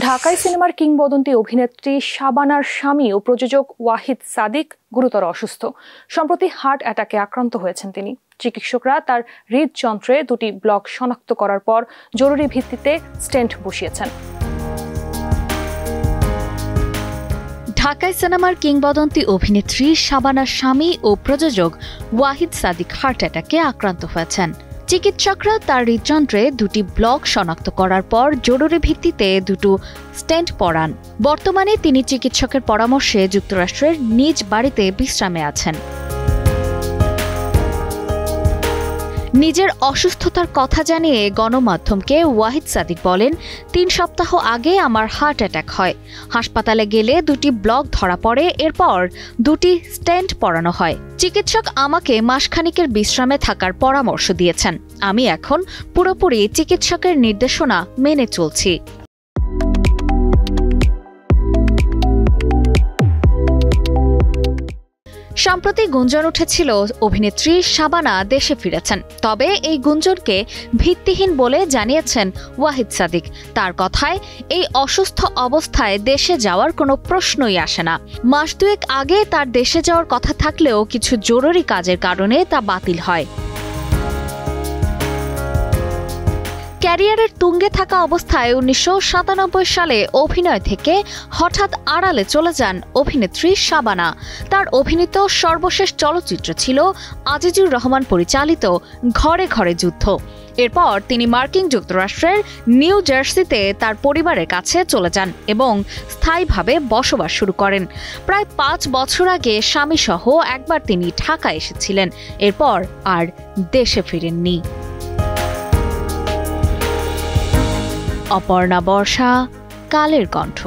ঢাকায় সিনেমার কিংবদন্তি অভিনেত্রী শাবানার স্বামী ও প্রযোজক ওয়াহিদ সাদিক গুরুতর অসুস্থ। সম্প্রতি হার্ট অ্যাটাকে আক্রান্ত হয়েছেন তিনি। চিকিৎসকরা তার হৃদযন্ত্রে দুটি ব্লক শনাক্ত করার পর জরুরি ভিত্তিতে স্টেন্ট বসিয়েছেন। ঢাকায় সিনেমার কিংবদন্তি অভিনেত্রী শাবানার স্বামী ও প্রযোজক ওয়াহিদ সাদিক হার্ট অ্যাটাকে আক্রান্ত হয়েছেন। চিকিৎসকরা তার হৃদযন্ত্রে দুটি ব্লক শনাক্ত করার পর জরুরি ভিত্তিতে দুটো স্টেন্ট পরান। বর্তমানে তিনি চিকিৎসকের পরামর্শে যুক্তরাষ্ট্রের নিজ বাড়িতে বিশ্রামে আছেন। নিজের অসুস্থতার কথা জানিয়ে গণমাধ্যমকে ওয়াহিদ সাদিক বলেন, ৩ সপ্তাহ আগে আমার হার্ট অ্যাটাক হয়। হাসপাতালে গেলে দুটি ব্লক ধরা পড়ে, এরপর দুটি স্টেন্ট পরানো হয়। চিকিৎসক আমাকে মাসখানেকের বিশ্রামে থাকার পরামর্শ দিয়েছেন। আমি এখন পুরোপুরি চিকিৎসকের নির্দেশনা মেনে চলছি। সম্প্রতি গুঞ্জন উঠেছিল অভিনেত্রী শাবানা দেশে ফিরেছেন। তবে এই গুঞ্জনকে ভিত্তিহীন বলে জানিয়েছেন ওয়াহিদ সাদিক। তার কথায়, এই অসুস্থ অবস্থায় দেশে যাওয়ার কোনো প্রশ্নই আসে না। মাস দুয়েক আগে তার দেশে যাওয়ার কথা থাকলেও কিছু জরুরি কাজের কারণে তা বাতিল হয়। ক্যারিয়ারের তুঙ্গে থাকা অবস্থায় ১৯৯৭ সালে অভিনয় থেকে হঠাৎ আড়ালে চলে যান অভিনেত্রী শাবানা। তার অভিনীত সর্বশেষ চলচ্চিত্র ছিল আজিজুর রহমান পরিচালিত ঘরে ঘরে যুদ্ধ। এরপর তিনি মার্কিন যুক্তরাষ্ট্রের নিউ জার্সিতে তার পরিবারের কাছে চলে যান এবং স্থায়ীভাবে বসবাস শুরু করেন। প্রায় ৫ বছর আগে স্বামীসহ একবার তিনি ঢাকা এসেছিলেন, এরপর আর দেশে ফিরেননি। অপর্ণা বর্ষা, কালের কণ্ঠ।